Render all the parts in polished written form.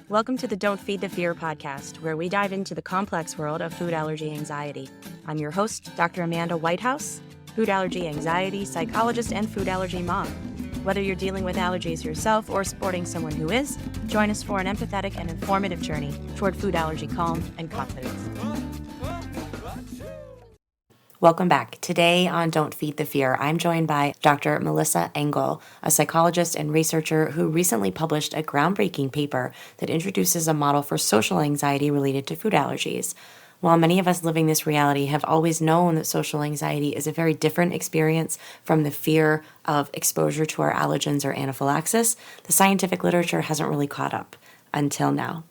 Welcome to the Don't Feed the Fear podcast, where we dive into the complex world of food allergy anxiety. I'm your host, Dr. Amanda Whitehouse, food allergy anxiety psychologist and food allergy mom. Whether you're dealing with allergies yourself or supporting someone who is, join us for an empathetic and informative journey toward food allergy calm and confidence. Welcome back. Today on Don't Feed the Fear, I'm joined by Dr. Melissa Engel, a psychologist and researcher who recently published a groundbreaking paper that introduces a model for social anxiety related to food allergies. While many of us living this reality have always known that social anxiety is a very different experience from the fear of exposure to our allergens or anaphylaxis, the scientific literature hasn't really caught up until now.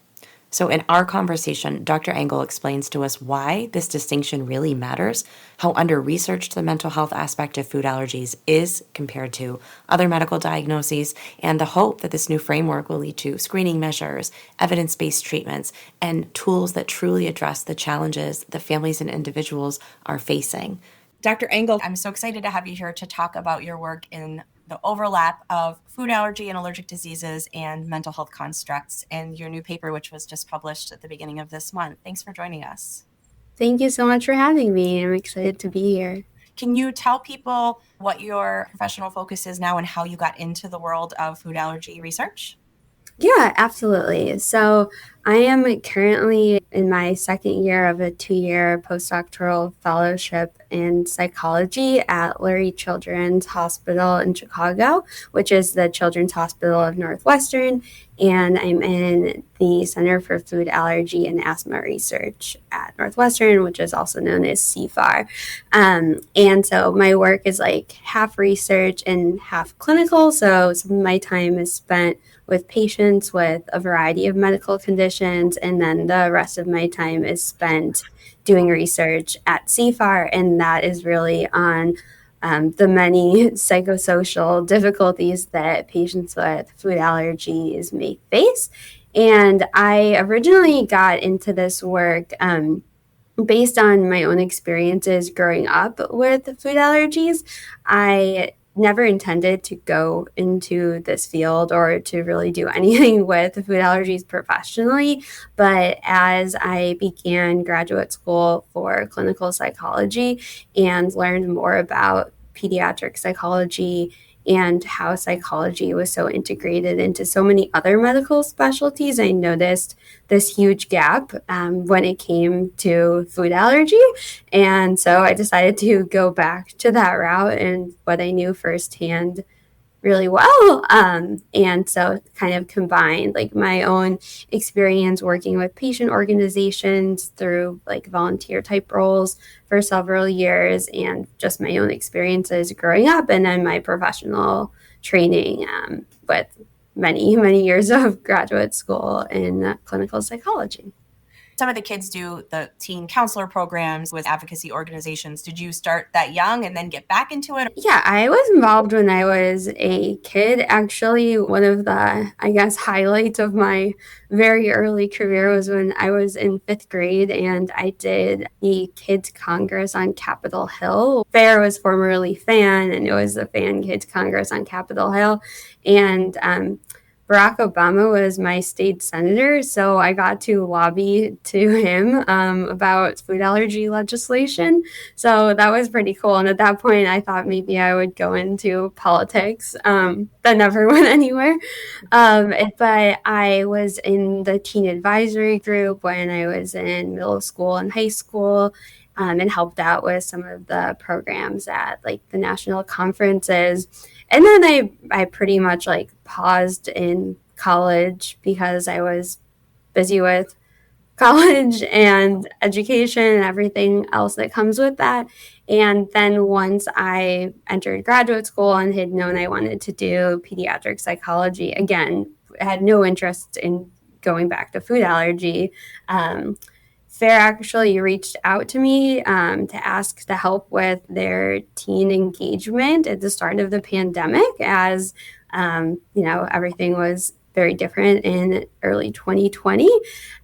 So in our conversation, Dr. Engel explains to us why this distinction really matters, how under-researched the mental health aspect of food allergies is compared to other medical diagnoses, and the hope that this new framework will lead to screening measures, evidence-based treatments, and tools that truly address the challenges that families and individuals are facing. Dr. Engel, I'm so excited to have you here to talk about your work in the overlap of food allergy and allergic diseases and mental health constructs, and your new paper, which was just published at the beginning of this month. Thanks for joining us. Thank you so much for having me. I'm excited to be here. Can you tell people what your professional focus is now and how you got into the world of food allergy research? Yeah, absolutely. So I am currently in my second year of a 2-year postdoctoral fellowship in psychology at Lurie Children's Hospital in Chicago, which is the Children's Hospital of Northwestern. And I'm in the Center for Food Allergy and Asthma Research at Northwestern, which is also known as CFAR. And so my work is like half research and half clinical. So some of my time is spent with patients with a variety of medical conditions, and then the rest of my time is spent doing research at CFAR, and that is really on the many psychosocial difficulties that patients with food allergies may face. And I originally got into this work based on my own experiences growing up with food allergies. I never intended to go into this field or to really do anything with food allergies professionally. But as I began graduate school for clinical psychology and learned more about pediatric psychology and how psychology was so integrated into so many other medical specialties, I noticed this huge gap when it came to food allergy. And so I decided to go back to that route and what I knew firsthand really well. And so kind of combined like my own experience working with patient organizations through like volunteer type roles for several years and just my own experiences growing up, and then my professional training with many, many years of graduate school in clinical psychology. Some of the kids do the teen counselor programs with advocacy organizations. Did you start that young and then get back into it? Yeah, I was involved when I was a kid. Actually, one of the, I guess, highlights of my very early career was when I was in 5th grade and I did the Kids Congress on Capitol Hill. FAIR was formerly FAN, and it was the FAN Kids Congress on Capitol Hill. And Barack Obama was my state senator, so I got to lobby to him about food allergy legislation. So that was pretty cool. And at that point, I thought maybe I would go into politics. That never went anywhere. But I was in the teen advisory group when I was in middle school and high school. And helped out with some of the programs at like the national conferences. And then I pretty much like paused in college because I was busy with college and education and everything else that comes with that. And then once I entered graduate school and had known I wanted to do pediatric psychology, again, I had no interest in going back to food allergy. FAIR actually reached out to me to ask to help with their teen engagement at the start of the pandemic, as everything was very different in early 2020.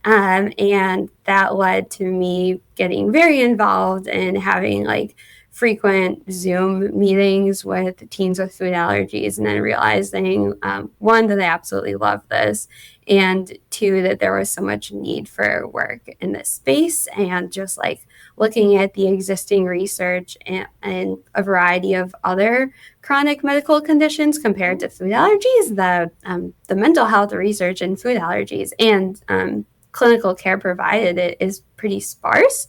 And that led to me getting very involved and having like frequent Zoom meetings with teens with food allergies, and then realizing, one, that I absolutely love this, and two, that there was so much need for work in this space, and just like looking at the existing research and a variety of other chronic medical conditions compared to food allergies, the mental health research in food allergies and clinical care provided it is pretty sparse.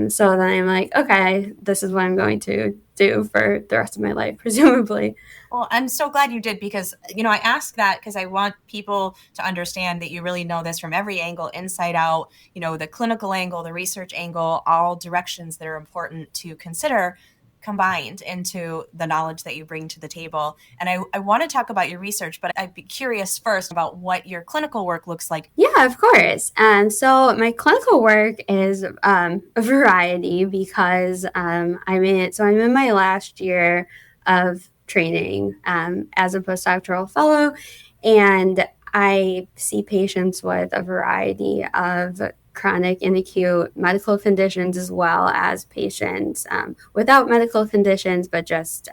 So then I'm like, okay, this is what I'm going to do for the rest of my life, presumably. Well, I'm so glad you did because, I ask that because I want people to understand that you really know this from every angle, inside out, the clinical angle, the research angle, all directions that are important to consider combined into the knowledge that you bring to the table. And I want to talk about your research, but I'd be curious first about what your clinical work looks like. Yeah, of course. So my clinical work is a variety because I'm in my last year of training as a postdoctoral fellow, and I see patients with a variety of chronic and acute medical conditions, as well as patients without medical conditions, but just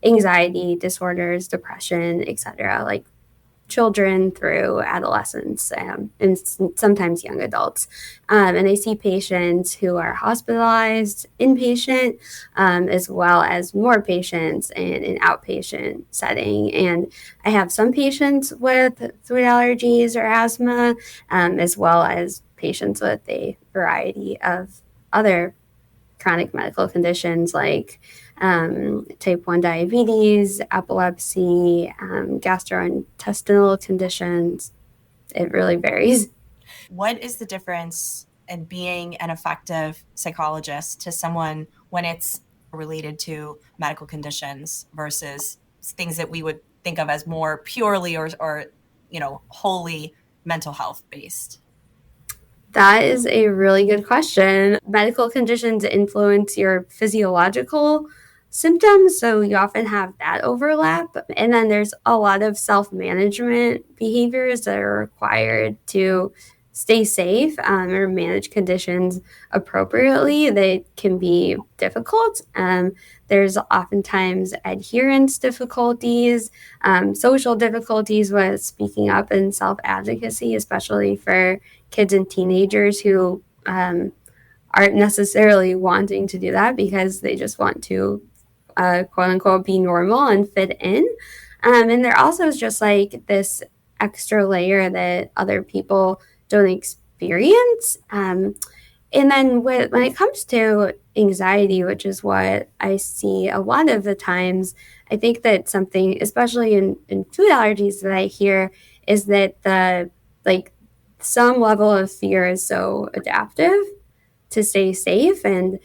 anxiety disorders, depression, etc., like children through adolescents and sometimes young adults. And I see patients who are hospitalized, inpatient, as well as more patients in an outpatient setting. And I have some patients with food allergies or asthma, as well as patients with a variety of other chronic medical conditions like type 1 diabetes, epilepsy, gastrointestinal conditions. It really varies. What is the difference in being an effective psychologist to someone when it's related to medical conditions versus things that we would think of as more purely or wholly mental health based? That is a really good question. Medical conditions influence your physiological symptoms, so you often have that overlap. And then there's a lot of self management behaviors that are required to stay safe or manage conditions appropriately. They can be difficult. There's oftentimes adherence difficulties, social difficulties with speaking up and self advocacy, especially for kids and teenagers who aren't necessarily wanting to do that because they just want to, quote unquote, be normal and fit in. And there also is just like this extra layer that other people don't experience. And then when it comes to anxiety, which is what I see a lot of the times, I think that something, especially in food allergies, that I hear is that like some level of fear is so adaptive to stay safe, and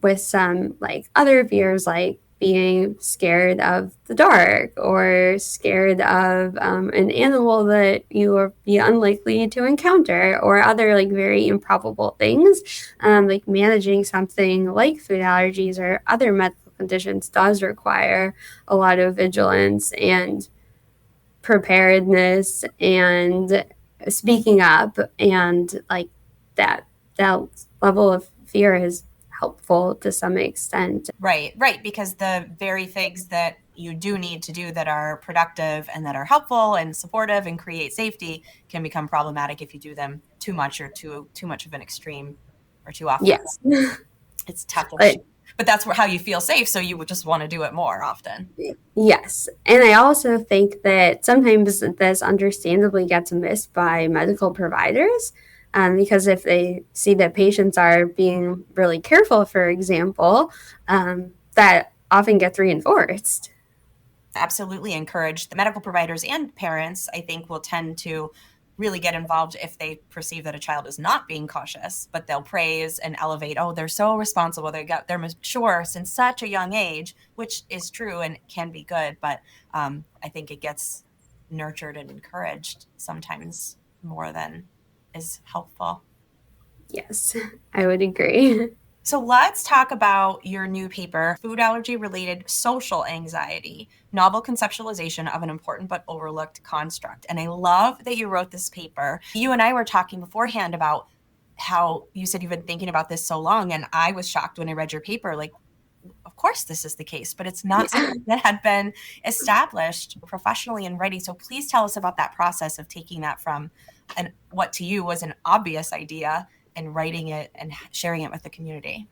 with some like other fears like being scared of the dark or scared of an animal that you will be unlikely to encounter or other like very improbable things, like managing something like food allergies or other medical conditions does require a lot of vigilance and preparedness and speaking up, and like that level of fear is helpful to some extent. Right, because the very things that you do need to do that are productive and that are helpful and supportive and create safety can become problematic if you do them too much or too much of an extreme or too often. Yes. It's tough. But But that's how you feel safe, so you would just want to do it more often. yes. And I also think that sometimes this understandably gets missed by medical providers, because if they see that patients are being really careful, for example, that often gets reinforced. Absolutely encourage the medical providers and parents, I think, will tend to really get involved if they perceive that a child is not being cautious, but they'll praise and elevate, oh, they're so responsible, they're mature since such a young age, which is true and can be good, but I think it gets nurtured and encouraged sometimes more than is helpful. Yes, I would agree. So let's talk about your new paper, Food Allergy Related Social Anxiety, Novel Conceptualization of an Important but Overlooked Construct. And I love that you wrote this paper. You and I were talking beforehand about how you said you've been thinking about this so long, and I was shocked when I read your paper, like, of course this is the case, but it's not Yeah. something that had been established professionally and ready. So please tell us about that process of taking that from what to you was an obvious idea and writing it and sharing it with the community.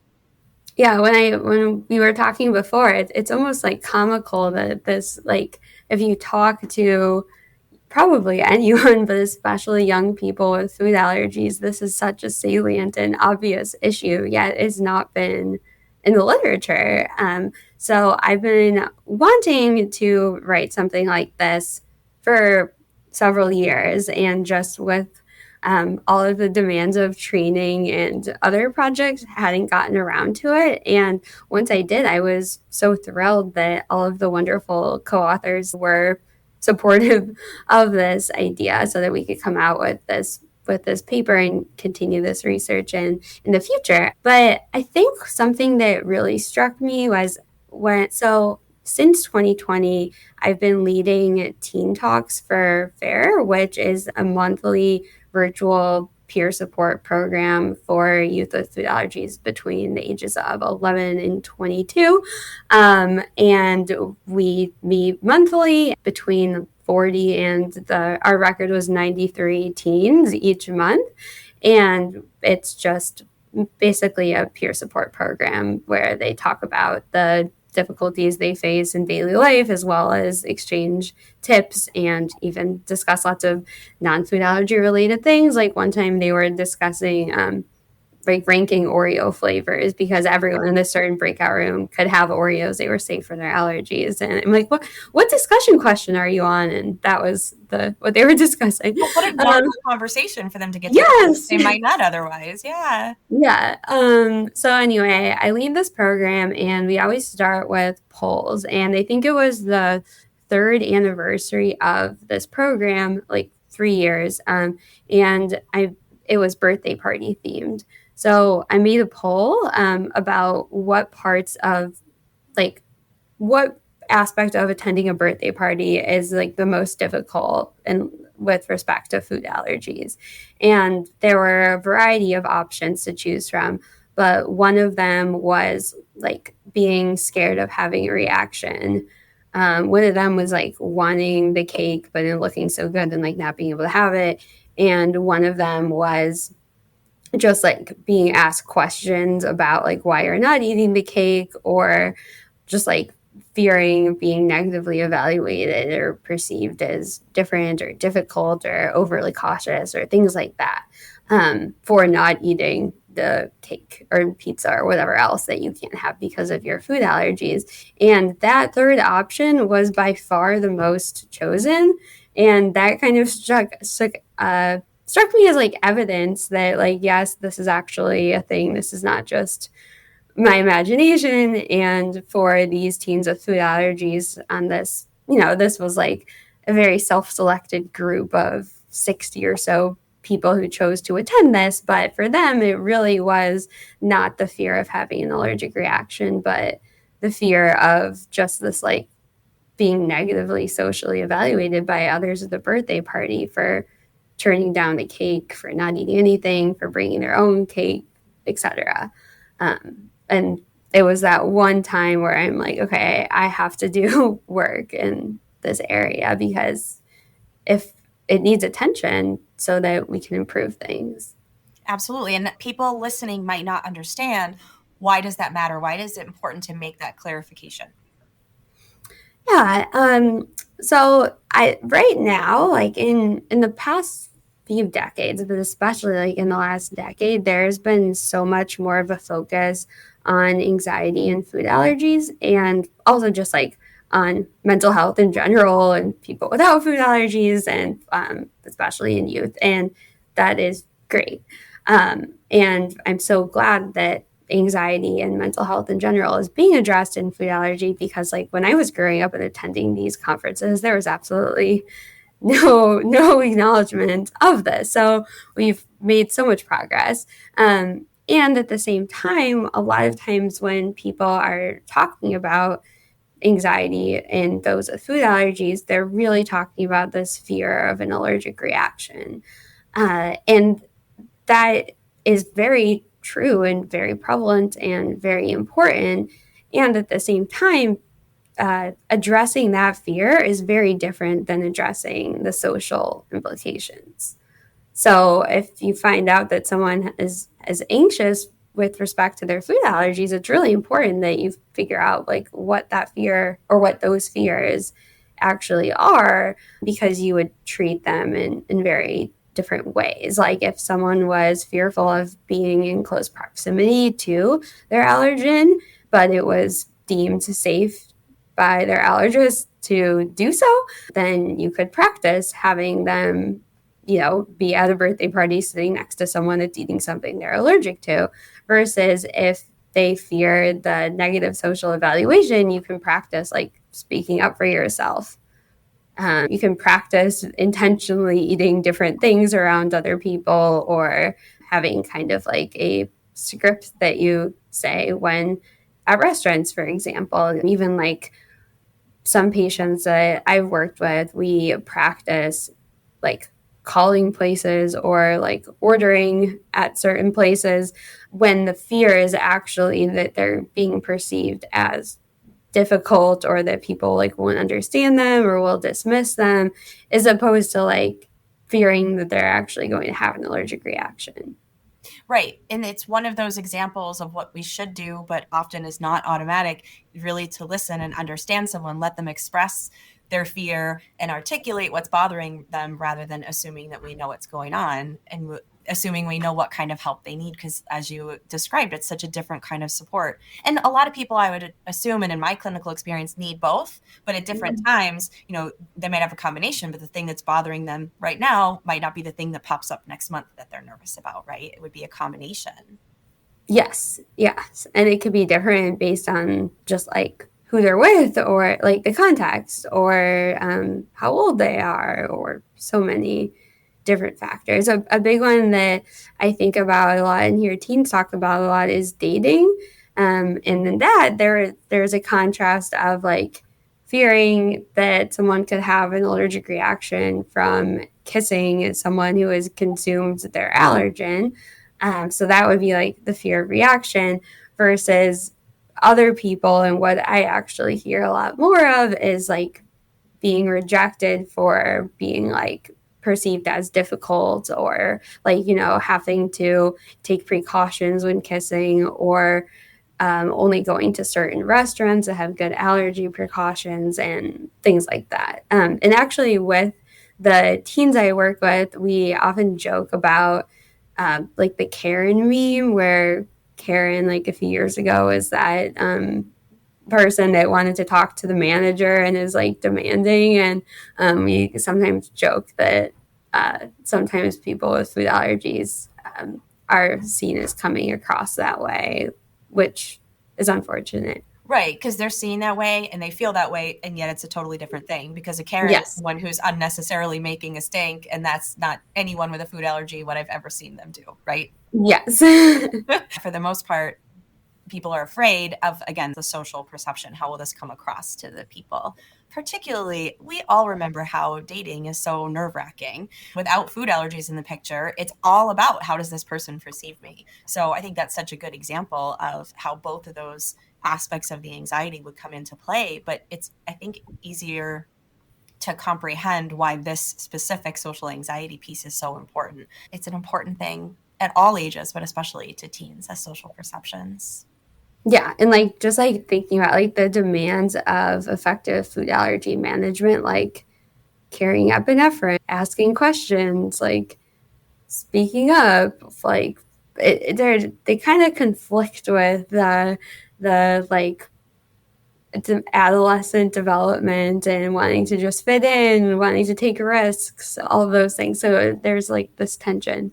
Yeah, when we were talking before, it's almost like comical that this, like, if you talk to probably anyone, but especially young people with food allergies, this is such a salient and obvious issue, yet it's not been in the literature. So I've been wanting to write something like this for several years, and just with all of the demands of training and other projects, hadn't gotten around to it. And once I did, I was so thrilled that all of the wonderful co-authors were supportive of this idea, so that we could come out with this paper and continue this research in the future. But I think something that really struck me was since 2020, I've been leading Teen Talks for FAIR, which is a monthly virtual peer support program for youth with food allergies between the ages of 11 and 22. And we meet monthly between 40 and our record was 93 teens each month. And it's just basically a peer support program where they talk about the difficulties they face in daily life, as well as exchange tips and even discuss lots of non-food allergy related things. Like one time they were discussing like ranking Oreo flavors, because everyone in this certain breakout room could have Oreos. They were safe for their allergies. And I'm like, what discussion question are you on? And that was what they were discussing. Well, what a normal conversation for them to get to. Yes. They might not otherwise. Yeah. Yeah. So anyway, I lead this program, and we always start with polls. And I think it was the third anniversary of this program, like 3 years. And it was birthday party themed. So I made a poll about what aspect of attending a birthday party is like the most difficult and with respect to food allergies. And there were a variety of options to choose from, but one of them was like being scared of having a reaction. One of them was like wanting the cake, but it looking so good and like not being able to have it. And one of them was just like being asked questions about like why you're not eating the cake, or just like fearing being negatively evaluated or perceived as different or difficult or overly cautious or things like that, for not eating the cake or pizza or whatever else that you can't have because of your food allergies. And that third option was by far the most chosen. And that kind of struck me as like evidence that, like, yes, this is actually a thing. This is not just my imagination. And for these teens with food allergies on this, this was like a very self-selected group of 60 or so people who chose to attend this. But for them, it really was not the fear of having an allergic reaction, but the fear of just this like being negatively socially evaluated by others at the birthday party for turning down the cake, for not eating anything, for bringing their own cake, etc. And it was that one time where I'm like, okay, I have to do work in this area, because if it needs attention so that we can improve things. Absolutely. And people listening might not understand, why does that matter? Why is it important to make that clarification? Yeah. So right now, like in the past few decades, but especially like in the last decade, there's been so much more of a focus on anxiety and food allergies, and also just like on mental health in general and people without food allergies, and especially in youth. And that is great. And I'm so glad that anxiety and mental health in general is being addressed in food allergy, because like when I was growing up and attending these conferences, there was absolutely no acknowledgement of this. So we've made so much progress. And at the same time, a lot of times when people are talking about anxiety and those with food allergies, they're really talking about this fear of an allergic reaction. And that is very true and very prevalent and very important. And at the same time, addressing that fear is very different than addressing the social implications. So if you find out that someone is anxious with respect to their food allergies, it's really important that you figure out like what that fear or what those fears actually are, because you would treat them in very different ways. Like if someone was fearful of being in close proximity to their allergen, but it was deemed safe by their allergist to do so, then you could practice having them, be at a birthday party sitting next to someone that's eating something they're allergic to. Versus if they fear the negative social evaluation, you can practice like speaking up for yourself. You can practice intentionally eating different things around other people, or having kind of like a script that you say when at restaurants, for example. Even like some patients that I've worked with, we practice like calling places or like ordering at certain places when the fear is actually that they're being perceived as difficult, or that people like won't understand them or will dismiss them, as opposed to like fearing that they're actually going to have an allergic reaction. Right. And it's one of those examples of what we should do, but often is not automatic, really to listen and understand someone, let them express their fear and articulate what's bothering them rather than assuming that we know what's going on and assuming we know what kind of help they need. Because as you described, it's such a different kind of support. And a lot of people, I would assume, and in my clinical experience, need both, but at different times, they might have a combination, but the thing that's bothering them right now might not be the thing that pops up next month that they're nervous about, right? It would be a combination. Yes, yes. And it could be different based on just like who they're with, or like the context, or how old they are, or so many different factors. A big one that I think about a lot and hear teens talk about a lot is dating. And in that, there's a contrast of like fearing that someone could have an allergic reaction from kissing someone who has consumed their allergen. So that would be like the fear of reaction, versus other people. And what I actually hear a lot more of is like being rejected for being like perceived as difficult, or like, having to take precautions when kissing, or only going to certain restaurants that have good allergy precautions and things like that. And actually, with the teens I work with, we often joke about like the Karen meme, where Karen, like a few years ago, is that person that wanted to talk to the manager and is like demanding. And we sometimes joke that sometimes people with food allergies are seen as coming across that way, which is unfortunate. Right, because they're seen that way and they feel that way, and yet it's a totally different thing. Because a Karen is Yes. someone who's unnecessarily making a stink, and that's not anyone with a food allergy what I've ever seen them do, right? Yes. For the most part, people are afraid of, again, the social perception. How will this come across to the people? Particularly, we all remember how dating is so nerve-wracking. Without food allergies in the picture, it's all about how does this person perceive me? So I think that's such a good example of how both of those aspects of the anxiety would come into play. But it's, I think, easier to comprehend why this specific social anxiety piece is so important. It's an important thing at all ages, but especially to teens, as social perceptions. Yeah, and like just like thinking about like the demands of effective food allergy management, like carrying epinephrine, asking questions, like speaking up, like they kind of conflict with the like adolescent development and wanting to just fit in, wanting to take risks, all of those things. So there's like this tension.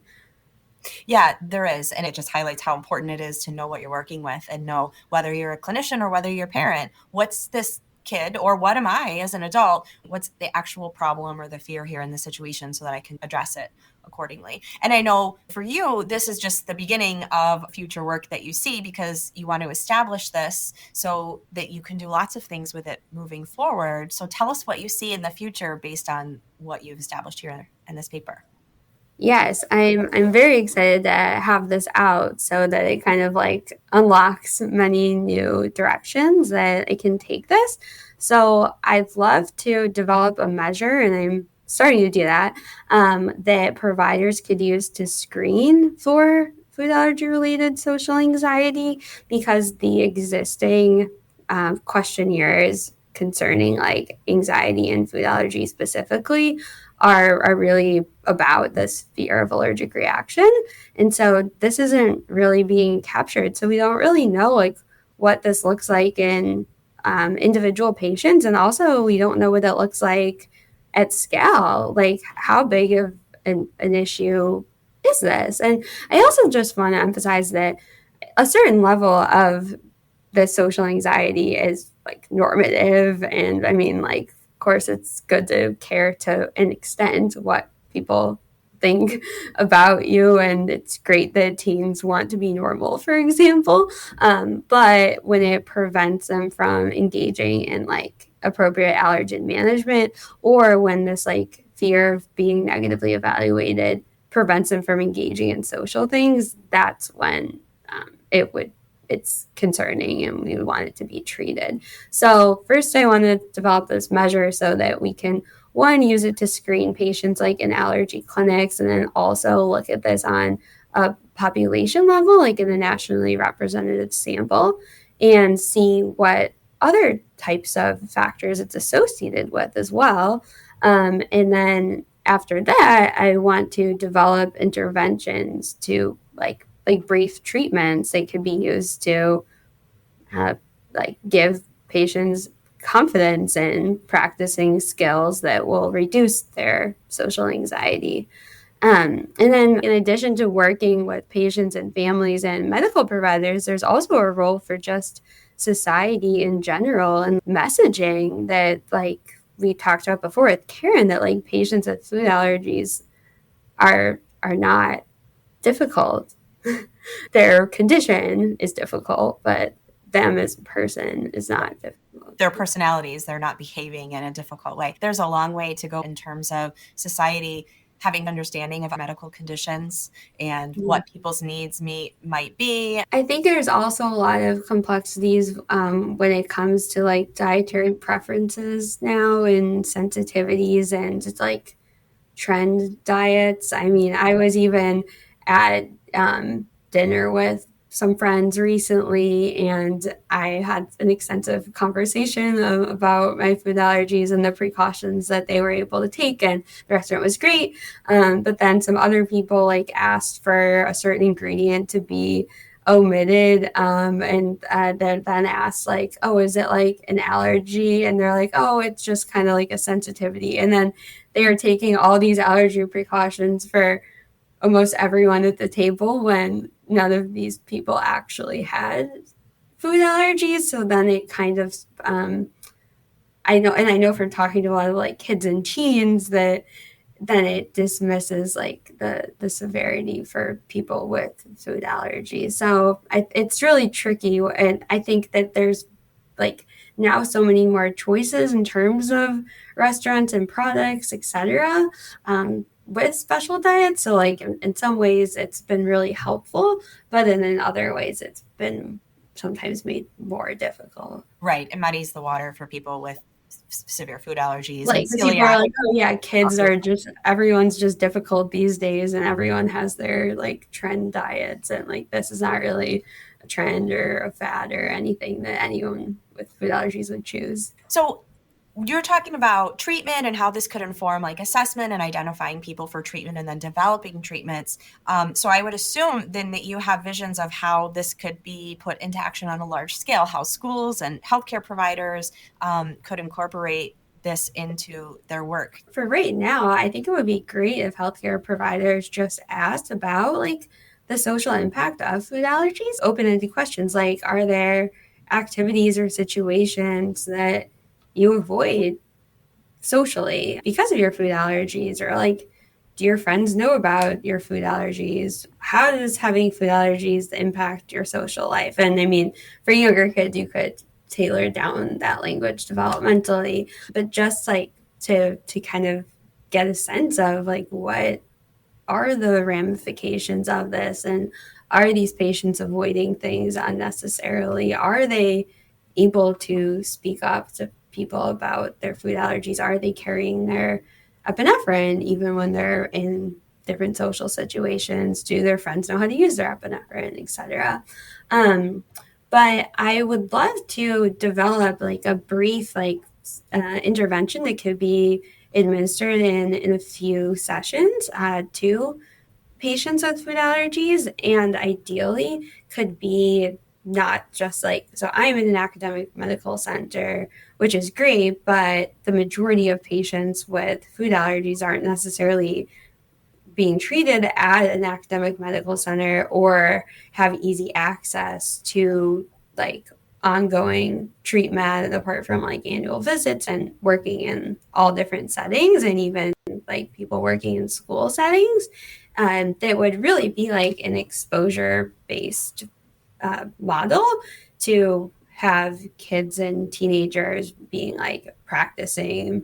Yeah, there is. And it just highlights how important it is to know what you're working with and know whether you're a clinician or whether you're a parent. What's this kid, or what am I as an adult? What's the actual problem or the fear here in the situation so that I can address it accordingly? And I know for you, this is just the beginning of future work that you see, because you want to establish this so that you can do lots of things with it moving forward. So tell us what you see in the future based on what you've established here in this paper. Yes, I'm very excited to have this out so that it kind of like unlocks many new directions that it can take this. So I'd love to develop a measure, and I'm starting to do that, that providers could use to screen for food allergy related social anxiety, because the existing questionnaires concerning like anxiety and food allergy specifically are really about this fear of allergic reaction. And so this isn't really being captured. So we don't really know like what this looks like in individual patients. And also we don't know what it looks like at scale. Like how big of an issue is this? And I also just want to emphasize that a certain level of the social anxiety is like normative. And I mean, like, of course, it's good to care to an extent what people think about you. And it's great that teens want to be normal, for example. But when it prevents them from engaging in like appropriate allergen management, or when this like fear of being negatively evaluated prevents them from engaging in social things, that's when it's concerning and we want it to be treated. So first I want to develop this measure so that we can, one, use it to screen patients like in allergy clinics, and then also look at this on a population level, like in a nationally representative sample, and see what other types of factors it's associated with as well. And then after that, I want to develop interventions to like brief treatments they could be used to like give patients confidence in practicing skills that will reduce their social anxiety. And then, in addition to working with patients and families and medical providers, there's also a role for just society in general and messaging that, like we talked about before with Karen, that like patients with food allergies are not difficult. Their condition is difficult, but them as a person is not difficult. Their personalities, they're not behaving in a difficult way. There's a long way to go in terms of society having understanding of medical conditions and what people's needs might be. I think there's also a lot of complexities when it comes to like dietary preferences now and sensitivities and just like trend diets. I mean, I was even at dinner with some friends recently, and I had an extensive conversation about my food allergies and the precautions that they were able to take, and the restaurant was great. But then some other people like asked for a certain ingredient to be omitted, and then asked like, oh, is it like an allergy? And they're like, oh, it's just kind of like a sensitivity. And then they are taking all these allergy precautions for almost everyone at the table when none of these people actually had food allergies. So then it kind of, I know from talking to a lot of like kids and teens that then it dismisses like the severity for people with food allergies. So it's really tricky, and I think that there's like now so many more choices in terms of restaurants and products, etc. With special diets. So like in some ways it's been really helpful, but then in other ways it's been sometimes made more difficult. Right. It muddies the water for people with severe food allergies. Like people are like, oh yeah, kids are just everyone's just difficult these days, and everyone has their like trend diets, and like this is not really a trend or a fad or anything that anyone with food allergies would choose. So you're talking about treatment and how this could inform like assessment and identifying people for treatment and then developing treatments. So I would assume then that you have visions of how this could be put into action on a large scale, how schools and healthcare providers could incorporate this into their work. For right now, I think it would be great if healthcare providers just asked about like the social impact of food allergies, open-ended questions like, are there activities or situations that you avoid socially because of your food allergies, or like, do your friends know about your food allergies? How does having food allergies impact your social life? And I mean, for younger kids, you could tailor down that language developmentally, but just like to kind of get a sense of like are the ramifications of this? And are these patients avoiding things unnecessarily? Are they able to speak up to people about their food allergies? Are they carrying their epinephrine even when they're in different social situations? Do their friends know how to use their epinephrine, etc.? But I would love to develop like a brief intervention that could be administered in a few sessions to patients with food allergies, and ideally could be not just like, so I'm in an academic medical center, which is great, but the majority of patients with food allergies aren't necessarily being treated at an academic medical center or have easy access to like ongoing treatment apart from like annual visits and working in all different settings and even like people working in school settings. That would really be like an exposure based model to have kids and teenagers being like practicing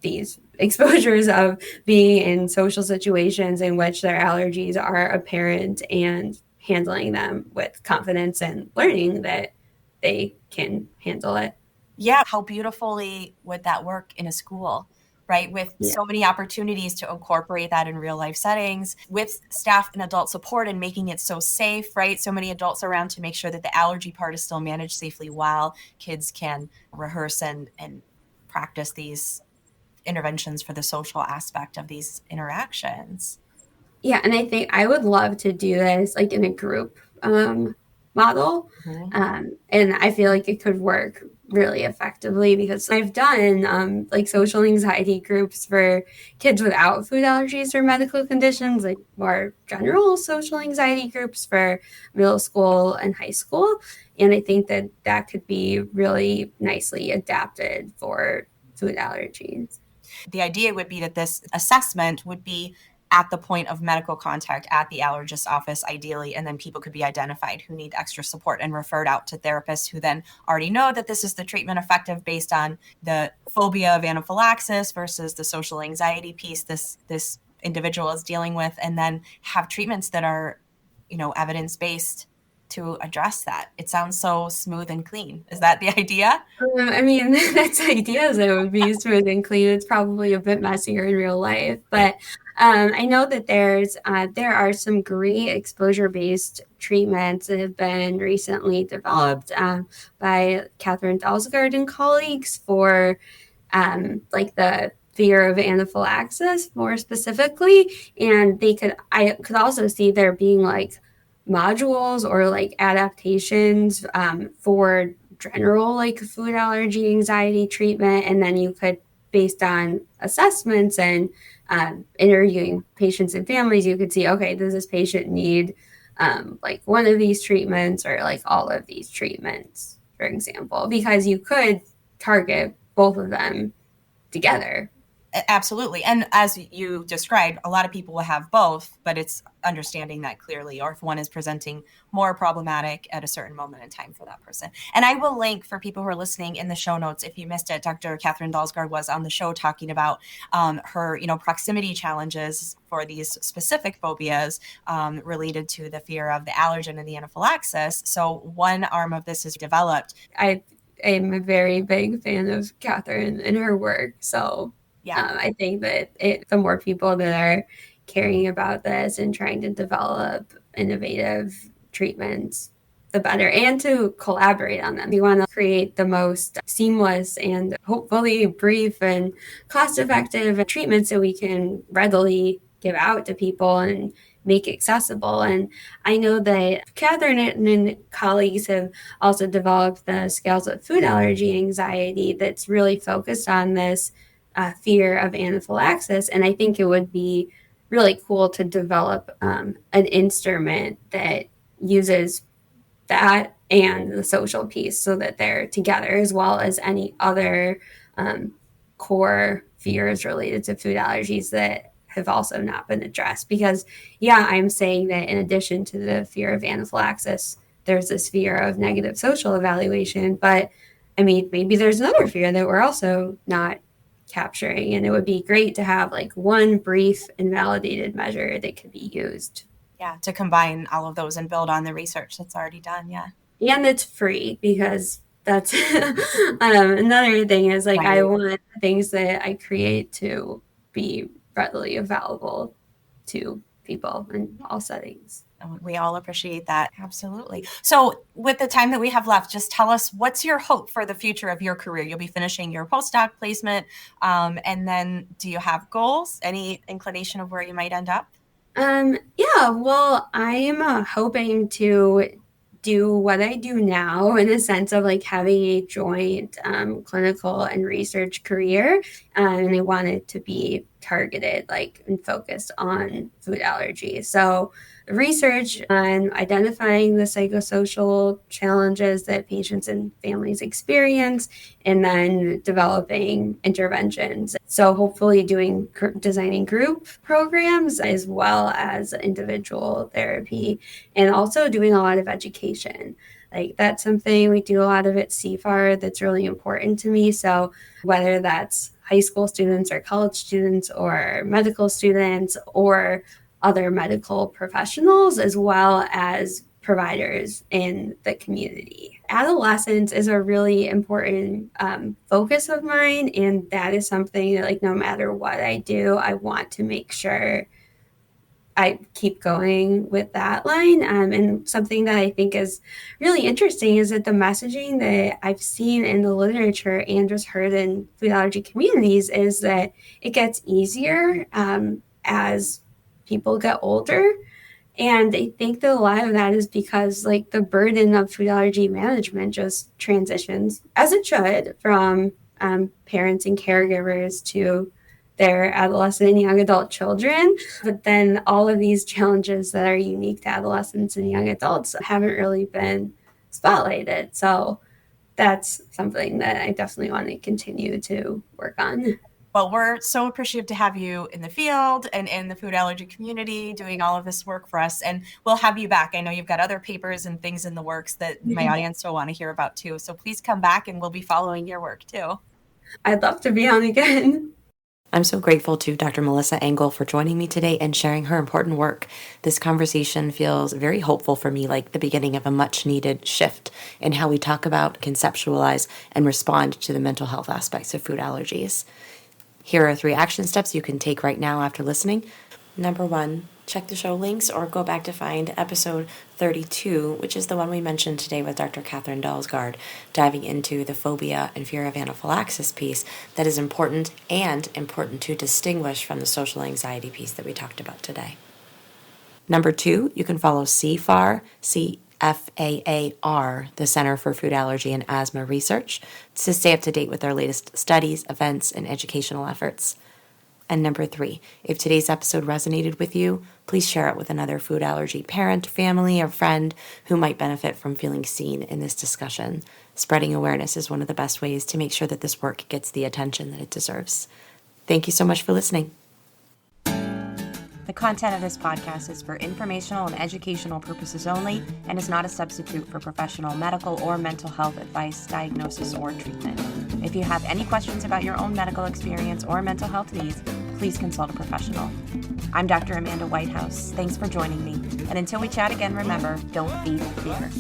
these exposures of being in social situations in which their allergies are apparent and handling them with confidence and learning that they can handle it. Yeah, how beautifully would that work in a school, right? With Yeah. so many opportunities to incorporate that in real life settings with staff and adult support and making it so safe, right? So many adults around to make sure that the allergy part is still managed safely while kids can rehearse and practice these interventions for the social aspect of these interactions. Yeah, and I think I would love to do this like in a group model. Mhm. And I feel like it could work really effectively because I've done like social anxiety groups for kids without food allergies or medical conditions, like more general social anxiety groups for middle school and high school. And I think that that could be really nicely adapted for food allergies. The idea would be that this assessment would be at the point of medical contact at the allergist's office, ideally, and then people could be identified who need extra support and referred out to therapists who then already know that this is the treatment effective based on the phobia of anaphylaxis versus the social anxiety piece this individual is dealing with, and then have treatments that are, evidence based to address that. It sounds so smooth and clean. Is that the idea? I mean, that's ideas that would be smooth and clean. It's probably a bit messier in real life, but I know that there are some great exposure-based treatments that have been recently developed by Catherine Dalsgaard and colleagues for like the fear of anaphylaxis more specifically, and I could also see there being like modules or like adaptations for general like food allergy anxiety treatment, and then you could, based on assessments and interviewing patients and families, you could see, okay, does this patient need like one of these treatments or like all of these treatments, for example, because you could target both of them together. Absolutely. And as you described, a lot of people will have both, but it's understanding that clearly, or if one is presenting more problematic at a certain moment in time for that person. And I will link for people who are listening in the show notes. If you missed it, Dr. Catherine Dalsgaard was on the show talking about her, proximity challenges for these specific phobias related to the fear of the allergen and the anaphylaxis. So one arm of this is developed. I am a very big fan of Catherine and her work. So Yeah. I think that the more people that are caring about this and trying to develop innovative treatments, the better, and to collaborate on them. We want to create the most seamless and hopefully brief and cost-effective treatments that we can readily give out to people and make accessible. And I know that Catherine and colleagues have also developed the scales of food allergy anxiety that's really focused on this fear of anaphylaxis. And I think it would be really cool to develop an instrument that uses that and the social piece so that they're together, as well as any other core fears related to food allergies that have also not been addressed. Because, yeah, I'm saying that in addition to the fear of anaphylaxis, there's this fear of negative social evaluation. But I mean, maybe there's another fear that we're also not capturing. And it would be great to have like one brief and validated measure that could be used. Yeah, to combine all of those and build on the research that's already done. Yeah. And it's free, because that's another thing is like, I want things that I create to be readily available to people in all settings. We all appreciate that. Absolutely. So with the time that we have left, just tell us, what's your hope for the future of your career? You'll be finishing your postdoc placement. And then do you have goals? Any inclination of where you might end up? Yeah, well, I am hoping to do what I do now, in a sense of like having a joint clinical and research career. And I want it to be targeted, like, and focused on food allergies. So research on identifying the psychosocial challenges that patients and families experience, and then developing interventions. So hopefully designing group programs as well as individual therapy, and also doing a lot of education. Like, that's something we do a lot of at CFAR that's really important to me. So whether that's high school students or college students or medical students or other medical professionals, as well as providers in the community. Adolescence is a really important focus of mine, and that is something that, like, no matter what I do, I want to make sure I keep going with that line. And something that I think is really interesting is that the messaging that I've seen in the literature and just heard in food allergy communities is that it gets easier as people get older. And I think that a lot of that is because, like, the burden of food allergy management just transitions, as it should, from parents and caregivers to their adolescent and young adult children. But then all of these challenges that are unique to adolescents and young adults haven't really been spotlighted. So that's something that I definitely want to continue to work on. Well, we're so appreciative to have you in the field and in the food allergy community doing all of this work for us. And we'll have you back. I know you've got other papers and things in the works that my audience will want to hear about too. So please come back, and we'll be following your work too. I'd love to be on again. I'm so grateful to Dr. Melissa Engel for joining me today and sharing her important work. This conversation feels very hopeful for me, like the beginning of a much needed shift in how we talk about, conceptualize, and respond to the mental health aspects of food allergies. Here are 3 action steps you can take right now after listening. Number 1, check the show links or go back to find episode 32, which is the one we mentioned today with Dr. Catherine Dalsgaard, diving into the phobia and fear of anaphylaxis piece that is important to distinguish from the social anxiety piece that we talked about today. Number 2, you can follow CFAR, CFAAR, the Center for Food Allergy and Asthma Research, to stay up to date with their latest studies, events, and educational efforts. And number 3, if today's episode resonated with you, please share it with another food allergy parent, family, or friend who might benefit from feeling seen in this discussion. Spreading awareness is one of the best ways to make sure that this work gets the attention that it deserves. Thank you so much for listening. The content of this podcast is for informational and educational purposes only and is not a substitute for professional medical or mental health advice, diagnosis, or treatment. If you have any questions about your own medical experience or mental health needs, please consult a professional. I'm Dr. Amanda Whitehouse. Thanks for joining me. And until we chat again, remember, don't feed fear.